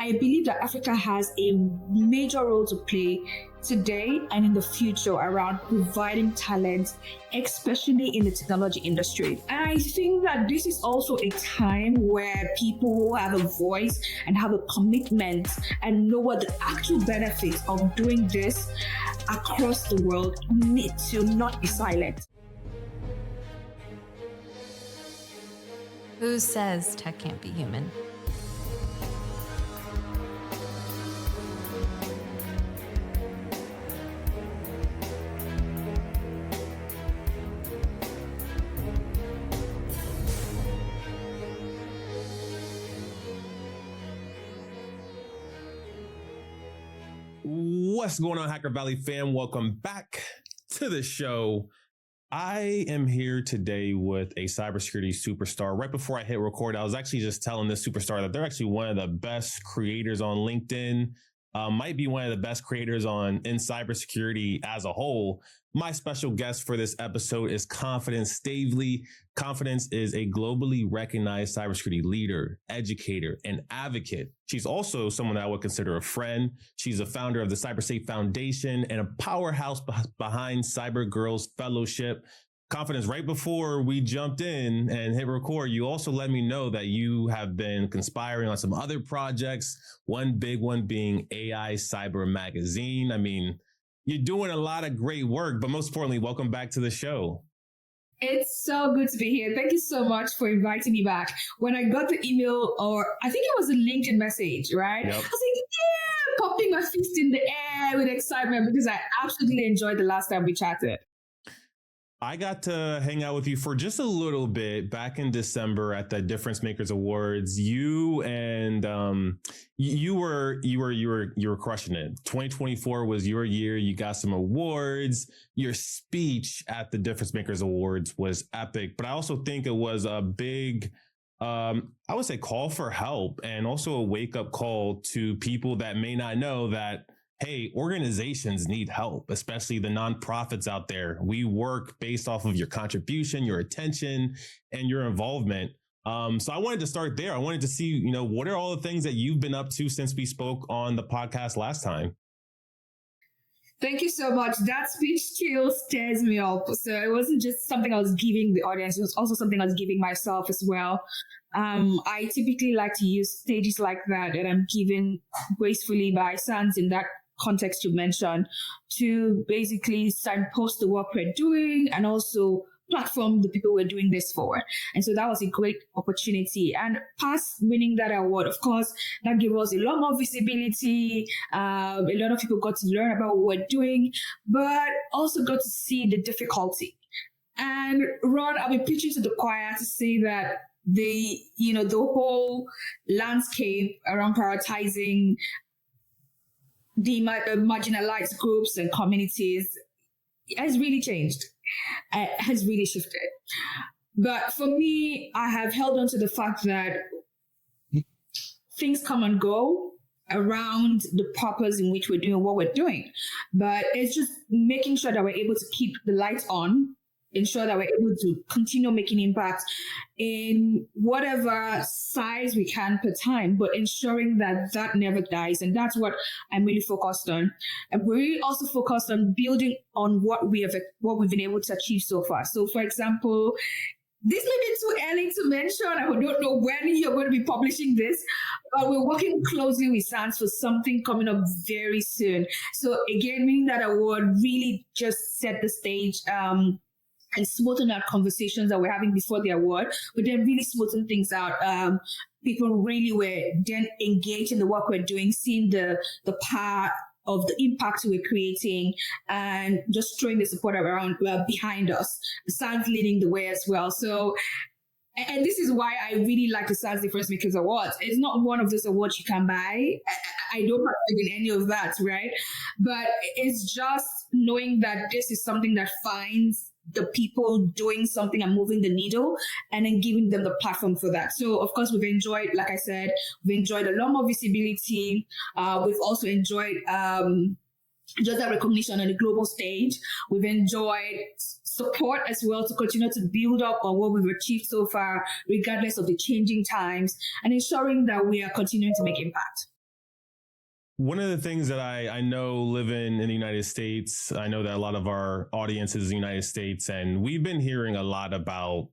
I believe that Africa has a major role to play today and in the future around providing talent, especially in the technology industry. And I think that this is also a time where people who have a voice and have a commitment and know what the actual benefits of doing this across the world need to not be silent. Who says tech can't be human? What's going on, Hacker Valley fam? Welcome back to the show. I am here today with a cybersecurity superstar. Right before I hit record, I was actually just telling this superstar that they're actually one of the best creators on LinkedIn, might be one of the best creators in cybersecurity as a whole. My special guest for this episode is Confidence Staveley. Confidence is a globally recognized cybersecurity leader, educator, and advocate. She's also someone that I would consider a friend. She's a founder of the CyberSafe Foundation and a powerhouse behind Cyber Girls Fellowship. Confidence, right before we jumped in and hit record, you also let me know that you have been conspiring on some other projects, one big one being AI Cyber Magazine. I mean, you're doing a lot of great work, but most importantly, welcome back to the show. It's so good to be here. Thank you so much for inviting me back. When I got the email, or I think it was a LinkedIn message, right? Yep. I was like, yeah, popping my fist in the air with excitement because I absolutely enjoyed the last time we chatted. I got to hang out with you for just a little bit back in December at the Difference Makers Awards. You and you were crushing it. 2024 was your year. You got some awards. Your speech at the Difference Makers Awards was epic, but I also think it was a big, I would say, call for help and also a wake up call to people that may not know that, hey, organizations need help, especially the nonprofits out there. We work based off of your contribution, your attention, and your involvement. So I wanted to start there. I wanted to see, what are all the things that you've been up to since we spoke on the podcast last time? Thank you so much. That speech still stirs me up. So it wasn't just something I was giving the audience. It was also something I was giving myself as well. I typically like to use stages like that I'm given gracefully by SANS in that context you mentioned to basically signpost the work we're doing and also platform the people we're doing this for. And so that was a great opportunity. And past winning that award, of course, that gave us a lot more visibility. A lot of people got to learn about what we're doing, but also got to see the difficulty. And Ron, I've been preaching to the choir to say that the whole landscape around prioritizing the marginalized groups and communities has really changed, has really shifted. But for me, I have held on to the fact that things come and go around the purpose in which we're doing what we're doing. But it's just making sure that we're able to keep the lights on, ensure that we're able to continue making impact in whatever size we can per time, but ensuring that that never dies. And that's what I'm really focused on. And we're really also focused on building on what we've been able to achieve so far. So for example, this may be too early to mention. I don't know when you're going to be publishing this, but we're working closely with SANS for something coming up very soon. So again, winning that award really just set the stage, and smoothen out conversations that we're having before the award, but then really smoothen things out. People really were then engaged in the work we're doing, seeing the power of the impact we're creating, and just throwing the support around behind us. SANS leading the way as well. So, and this is why I really like the SANS Difference Makers Awards. It's not one of those awards you can buy. I don't participate in any of that, right? But it's just knowing that this is something that finds the people doing something and moving the needle, and then giving them the platform for that. So of course, we've enjoyed, like I said, we've enjoyed a lot more visibility. We've also enjoyed just that recognition on the global stage. We've enjoyed support as well to continue to build up on what we've achieved so far, regardless of the changing times, and ensuring that we are continuing to make impact. One of the things that I know living in the United States, I know that a lot of our audience is in the United States, and we've been hearing a lot about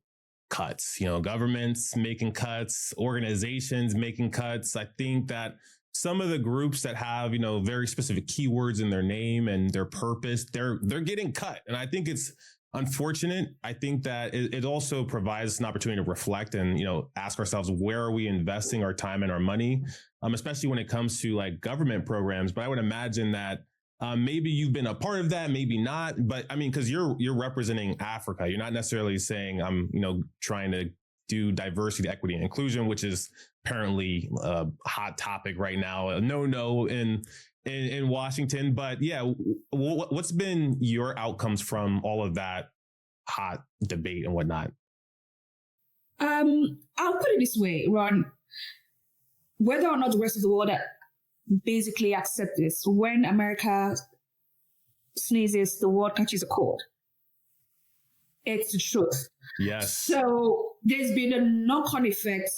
cuts, governments making cuts, organizations making cuts. I think that some of the groups that have, very specific keywords in their name and their purpose, they're getting cut. And I think it's unfortunate. I think that it also provides an opportunity to reflect and, ask ourselves, where are we investing our time and our money? Especially when it comes to like government programs. But I would imagine that maybe you've been a part of that, maybe not. But I mean, because you're representing Africa, you're not necessarily saying I'm, trying to do diversity, equity, and inclusion, which is apparently a hot topic right now. No, in Washington. But yeah, what's been your outcomes from all of that hot debate and whatnot? I'll put it this way, Ron. Whether or not the rest of the world basically accept this, when America sneezes, the world catches a cold. It's the truth. Yes. So there's been a knock-on effect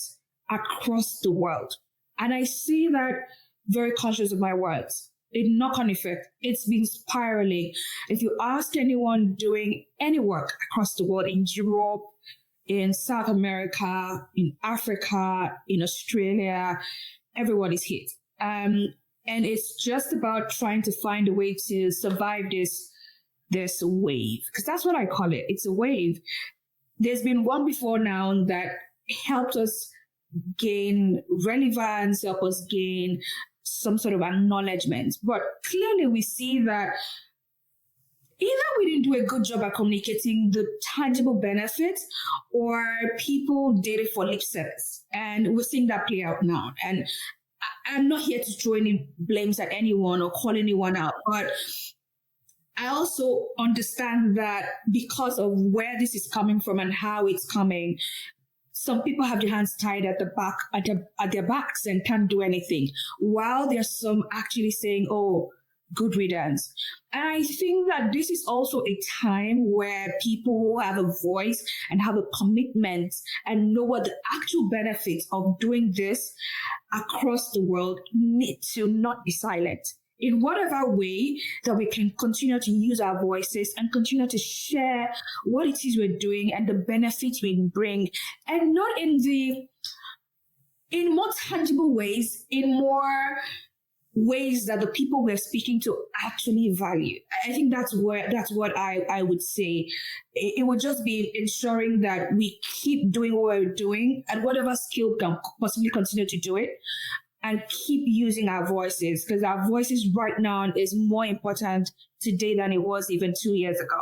across the world. And I see that very conscious of my words. A knock-on effect. It's been spiraling. If you ask anyone doing any work across the world, in Europe, in South America, in Africa, in Australia, everyone is hit. And it's just about trying to find a way to survive this wave, because that's what I call it. It's a wave. There's been one before now that helped us gain relevance, help us gain some sort of acknowledgement. But clearly we see that either we didn't do a good job at communicating the tangible benefits, or people did it for lip service. And we're seeing that play out now. And I'm not here to throw any blames at anyone or call anyone out, but I also understand that because of where this is coming from and how it's coming, some people have their hands tied at the back, at their backs, and can't do anything, while there's some actually saying, oh, good riddance. And I think that this is also a time where people who have a voice and have a commitment and know what the actual benefits of doing this across the world need to not be silent. In whatever way that we can continue to use our voices and continue to share what it is we're doing and the benefits we bring, and not in more tangible ways, in more ways that the people we're speaking to actually value. I think that's what I would say. It would just be ensuring that we keep doing what we're doing at whatever skill can possibly continue to do it, and keep using our voices, because our voices right now is more important today than it was even 2 years ago.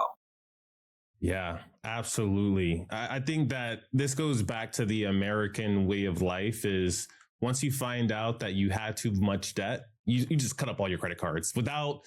Yeah, absolutely. I think that this goes back to the American way of life. Is once you find out that you had too much debt, you just cut up all your credit cards without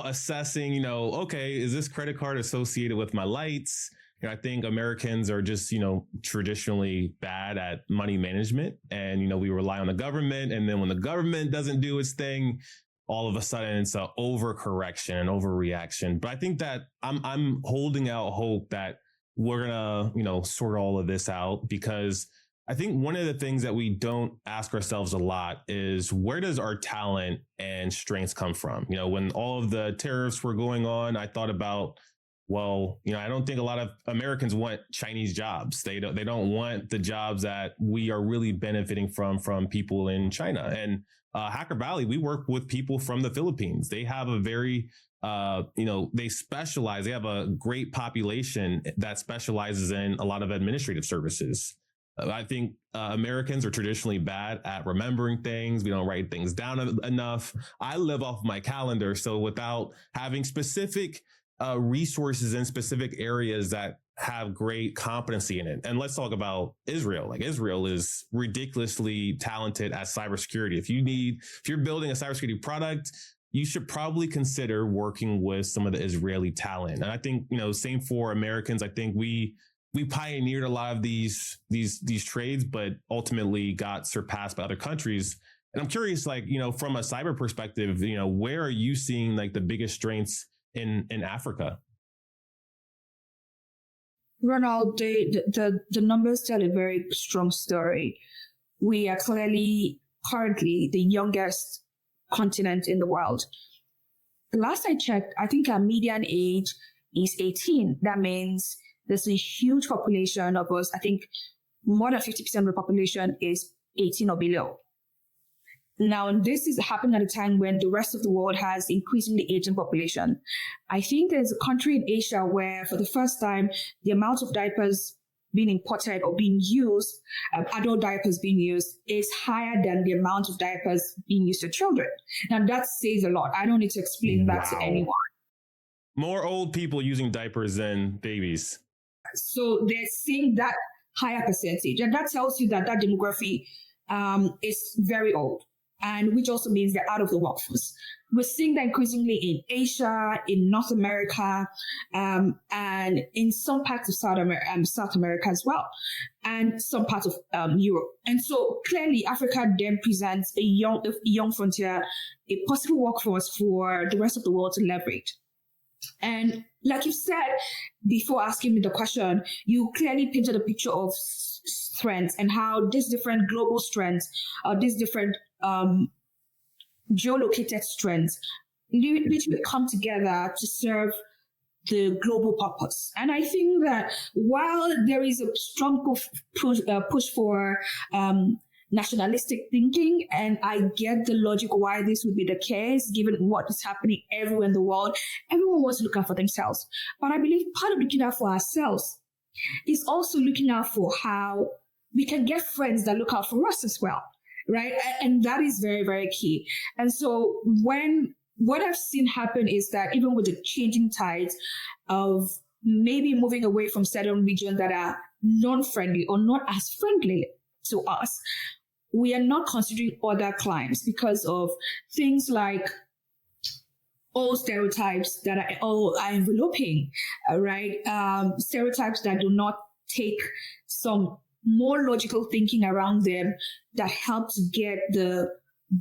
assessing, okay, is this credit card associated with my lights? I think Americans are just, traditionally bad at money management, and, we rely on the government. And then when the government doesn't do its thing, all of a sudden it's an overcorrection and overreaction. But I think that I'm holding out hope that we're going to, sort all of this out, because I think one of the things that we don't ask ourselves a lot is, where does our talent and strengths come from? When all of the tariffs were going on, I thought about, well, I don't think a lot of Americans want Chinese jobs. They don't want the jobs that we are really benefiting from people in China. And Hacker Valley, we work with people from the Philippines. They have a very, they specialize. They have a great population that specializes in a lot of administrative services. I think Americans are traditionally bad at remembering things. We don't write things down enough. I live off my calendar. So without having specific resources in specific areas that have great competency in it. And let's talk about Israel. Like, Israel is ridiculously talented at cybersecurity. If you're building a cybersecurity product, you should probably consider working with some of the Israeli talent. And I think, same for Americans. I think we pioneered a lot of these trades, but ultimately got surpassed by other countries. And I'm curious, from a cyber perspective, where are you seeing the biggest strengths in Africa? Ronald, the numbers tell a very strong story. We are clearly currently the youngest continent in the world. The last I checked, I think our median age is 18. That means there's a huge population of us. I think more than 50% of the population is 18 or below. Now, this is happening at a time when the rest of the world has increasingly aging population. I think there's a country in Asia where, for the first time, the amount of diapers being imported or being used, adult diapers being used, is higher than the amount of diapers being used to children. Now, that says a lot. I don't need to explain that to anyone. More old people using diapers than babies. So they're seeing that higher percentage. And that tells you that that demography is very old, and which also means they're out of the workforce. We're seeing that increasingly in Asia, in North America, and in some parts of South America as well, and some parts of Europe. And so clearly Africa then presents a young frontier, a possible workforce for the rest of the world to leverage. And like you said before asking me the question, you clearly painted a picture of strengths and how these different global strengths, these different geolocated strengths literally come together to serve the global purpose. And I think that while there is a strong push for nationalistic thinking, and I get the logic why this would be the case, given what is happening everywhere in the world, everyone wants to look out for themselves. But I believe part of looking out for ourselves is also looking out for how we can get friends that look out for us as well, right? And that is very, very key. And so what I've seen happen is that even with the changing tides of maybe moving away from certain regions that are non-friendly or not as friendly to us, we are not considering other climes because of things like old stereotypes that are enveloping, right? Stereotypes that do not take some more logical thinking around them that help to get the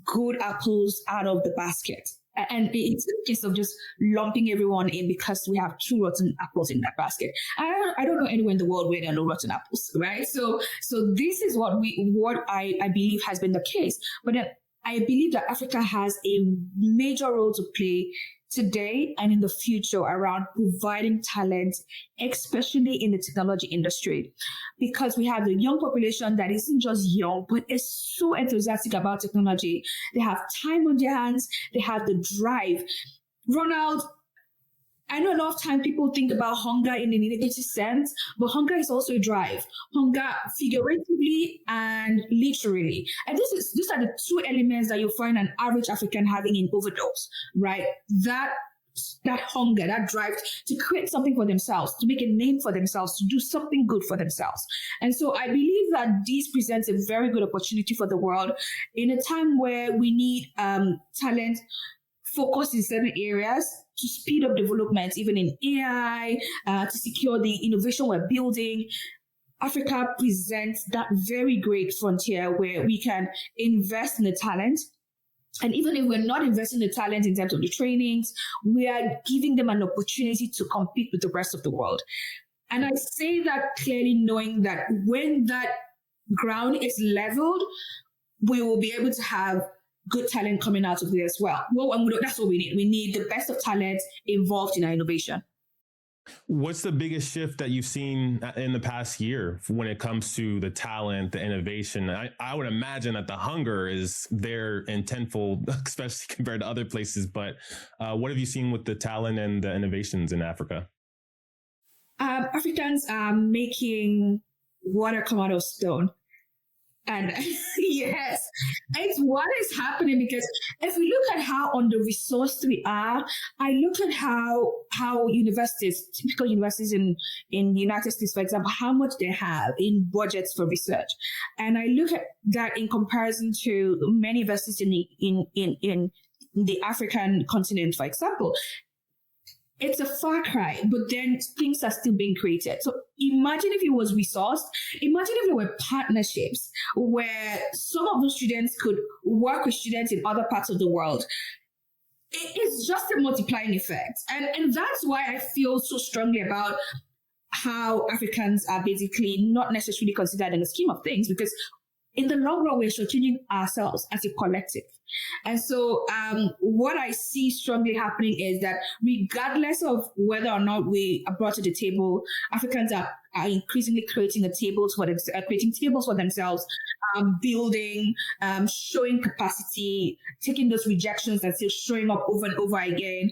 good apples out of the basket. And it's a case of just lumping everyone in because we have two rotten apples in that basket. I don't know anywhere in the world where there are no rotten apples, right? So this is what I believe has been the case. But then I believe that Africa has a major role to play today and in the future around providing talent, especially in the technology industry, because we have a young population that isn't just young, but is so enthusiastic about technology. They have time on their hands. They have the drive. Ronald, I know a lot of time people think about hunger in a negative sense, but hunger is also a drive. Hunger figuratively and literally. And these are the two elements that you'll find an average African having in overdose, right? That hunger, that drive to create something for themselves, to make a name for themselves, to do something good for themselves. And so I believe that this presents a very good opportunity for the world in a time where we need talent focused in certain areas to speed up development, even in AI, to secure the innovation we're building. Africa presents that very great frontier where we can invest in the talent. And even if we're not investing in the talent in terms of the trainings, we are giving them an opportunity to compete with the rest of the world. And I say that clearly knowing that when that ground is leveled, we will be able to have good talent coming out of there as well. Well, that's what we need. We need the best of talent involved in our innovation. What's the biggest shift that you've seen in the past year when it comes to the talent, the innovation? I would imagine that the hunger is there in tenfold, especially compared to other places. But what have you seen with the talent and the innovations in Africa? Africans are making water come out of stone. And yes, it's what is happening, because if we look at how under-resourced we are, I look at how universities, typical universities in the United States, for example, how much they have in budgets for research. And I look at that in comparison to many universities in the African continent, for example. It's a far cry, but then things are still being created. So imagine if it was resourced. Imagine if there were partnerships where some of those students could work with students in other parts of the world. It's just a multiplying effect. And that's why I feel so strongly about how Africans are basically not necessarily considered in the scheme of things, because in the long run, we're shortchanging ourselves as a collective. And so what I see strongly happening is that regardless of whether or not we are brought to the table, Africans are increasingly creating tables for themselves, building, showing capacity, taking those rejections and still showing up over and over again.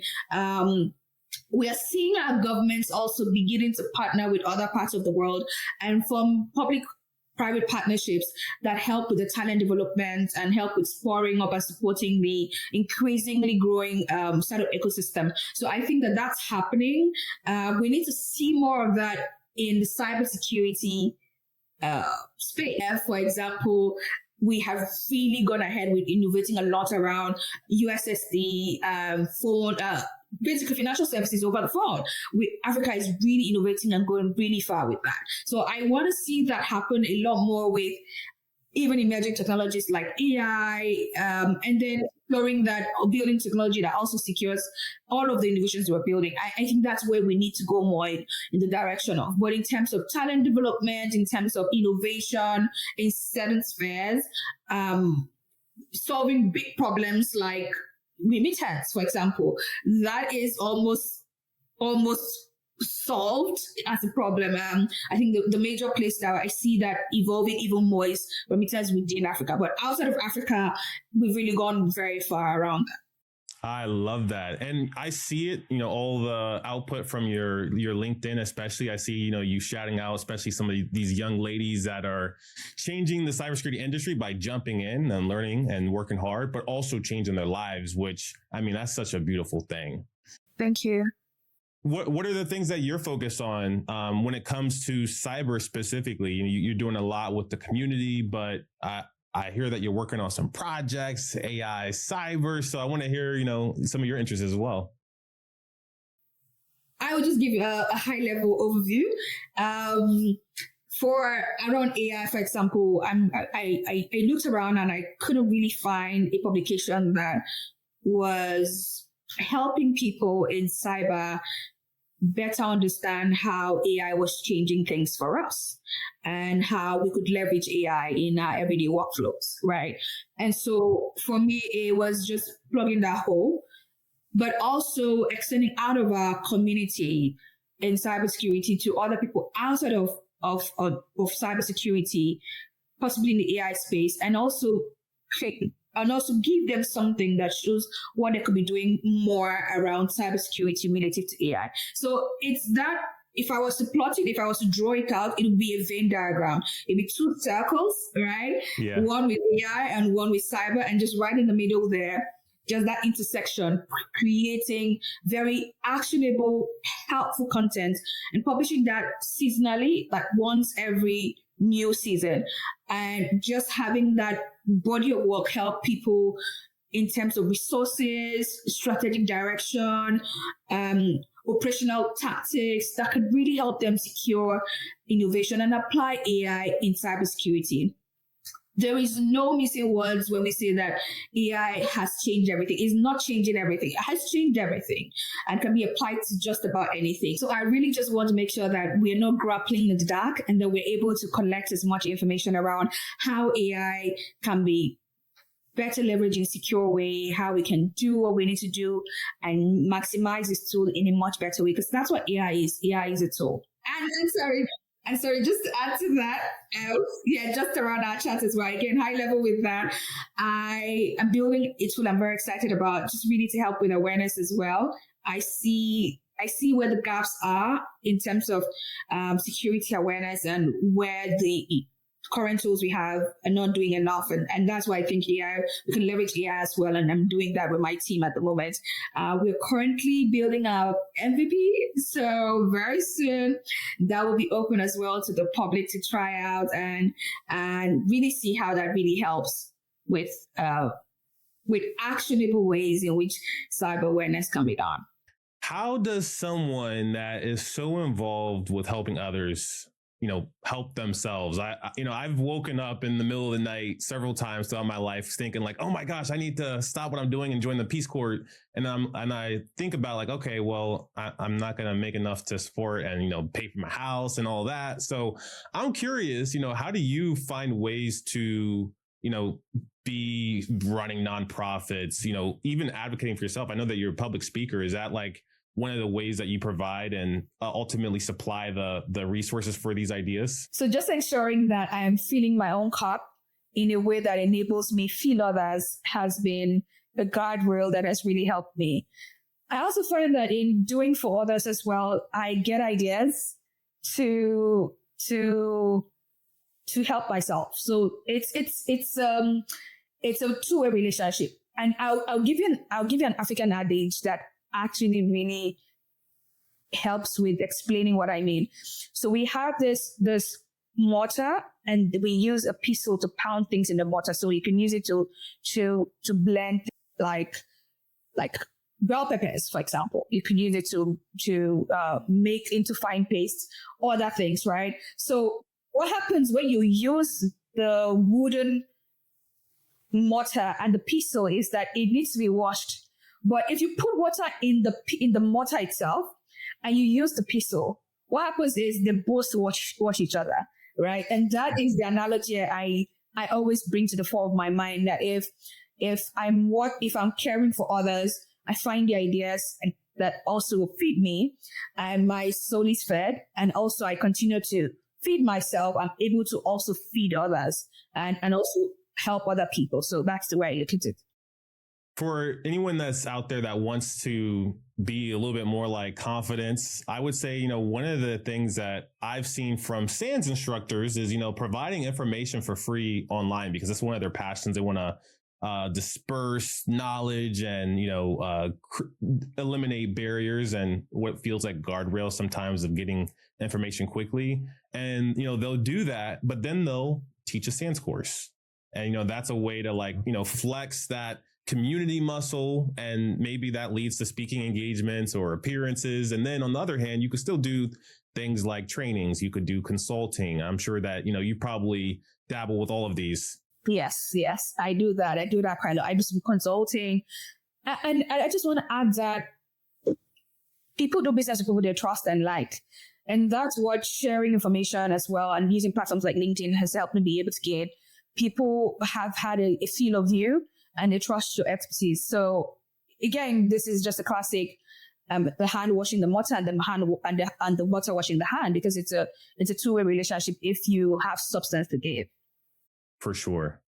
We are seeing our governments also beginning to partner with other parts of the world and form public-private partnerships that help with the talent development and help with spurring up and supporting the increasingly growing startup ecosystem. So I think that that's happening. We need to see more of that in the cybersecurity space. For example, we have really gone ahead with innovating a lot around USSD, phone, basically financial services over the phone. Africa is really innovating and going really far with that. So I want to see that happen a lot more with even emerging technologies like AI, and then exploring that, building technology that also secures all of the innovations we're building. I think that's where we need to go more in the direction of. But in terms of talent development, in terms of innovation in certain spheres, solving big problems like remittance, for example, that is almost solved as a problem. I think the major place that I see that evolving even more is remittance within Africa. But outside of Africa, we've really gone very far around that. I love that. And I see it, all the output from your LinkedIn, especially. I see, you shouting out, especially some of these young ladies that are changing the cybersecurity industry by jumping in and learning and working hard, but also changing their lives, which, that's such a beautiful thing. Thank you. What are the things that you're focused on when it comes to cyber specifically? You're doing a lot with the community, but I hear that you're working on some projects, AI, cyber. So I want to hear, some of your interests as well. I will just give you a high level overview. For around AI, for example, I looked around and I couldn't really find a publication that was helping people in cyber better understand how AI was changing things for us and how we could leverage AI in our everyday workflows, right? And so for me, it was just plugging that hole, but also extending out of our community in cybersecurity to other people outside of cybersecurity, possibly in the AI space, and also give them something that shows what they could be doing more around cybersecurity relative to AI. So it's that, if I was to plot it, if I was to draw it out, it would be a Venn diagram. It'd be two circles, right? Yeah. One with AI and one with cyber, and just right in the middle there, just that intersection, creating very actionable, helpful content and publishing that seasonally, like once every new season, and just having that body of work help people in terms of resources, strategic direction, operational tactics that could really help them secure innovation and apply AI in cybersecurity. There is no missing words when we say that AI has changed everything. It's not changing everything. It has changed everything and can be applied to just about anything. So I really just want to make sure that we're not grappling in the dark and that we're able to collect as much information around how AI can be better leveraged in a secure way, how we can do what we need to do and maximize this tool in a much better way, because that's what AI is. AI is a tool. And sorry, just to add to that, just around our chat as well. Again, high level with that. I am building a tool I'm very excited about, just really to help with awareness as well. I see where the gaps are in terms of security awareness and where the current tools we have are not doing enough. And that's why I think we can leverage AI as well. And I'm doing that with my team at the moment. We're currently building our MVP. So very soon that will be open as well to the public to try out and really see how that really helps with actionable ways in which cyber awareness can be done. How does someone that is so involved with helping others help themselves. I've woken up in the middle of the night several times throughout my life thinking like, oh my gosh, I need to stop what I'm doing and join the Peace Corps. And I think about like, okay, well, I'm not going to make enough to support and, pay for my house and all that. So I'm curious, how do you find ways to, be running nonprofits, even advocating for yourself? I know that you're a public speaker. Is that like one of the ways that you provide and ultimately supply the resources for these ideas? So just ensuring that I am filling my own cup in a way that enables me feel others has been a guardrail that has really helped me. I also find that in doing for others as well, I get ideas to help myself. So it's a two-way relationship. And I'll give you an African adage that actually really helps with explaining what I mean. So we have this mortar, and we use a pestle to pound things in the mortar. So you can use it to blend like bell peppers, for example. You can use it to make into fine paste, other things, right? So what happens when you use the wooden mortar and the pestle is that it needs to be washed. But if you put water in the mortar itself and you use the pestle, what happens is they both wash each other, right? And that is the analogy I always bring to the fore of my mind, that if I'm caring for others, I find the ideas that also feed me, and my soul is fed, and also I continue to feed myself. I'm able to also feed others and also help other people. So that's the way I look at it. For anyone that's out there that wants to be a little bit more like Confidence, I would say, one of the things that I've seen from SANS instructors is, providing information for free online, because that's one of their passions. They want to disperse knowledge and, eliminate barriers and what feels like guardrails sometimes of getting information quickly. And, they'll do that, but then they'll teach a SANS course. And, that's a way to flex that community muscle, and maybe that leads to speaking engagements or appearances. And then on the other hand, you could still do things like trainings. You could do consulting. I'm sure that, you probably dabble with all of these. Yes, I do that. I do that kind of, I do some consulting. And I just want to add that people do business with people they trust and like. And that's what sharing information as well and using platforms like LinkedIn has helped me be able to get. People have had a feel of you and they trust your expertise. So again, this is just a classic, the hand washing the mortar and the mortar washing the hand, because it's a two-way relationship if you have substance to give. For sure.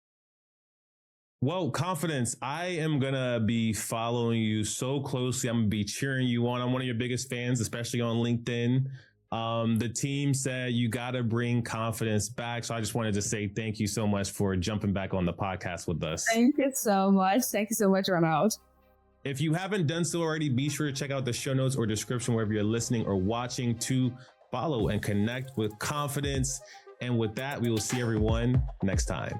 Well, Confidence, I am going to be following you so closely. I'm going to be cheering you on. I'm one of your biggest fans, especially on LinkedIn. The team said you got to bring Confidence back. So I just wanted to say thank you so much for jumping back on the podcast with us. Thank you so much. Thank you so much, Ronald. If you haven't done so already, be sure to check out the show notes or description wherever you're listening or watching to follow and connect with Confidence. And with that, we will see everyone next time.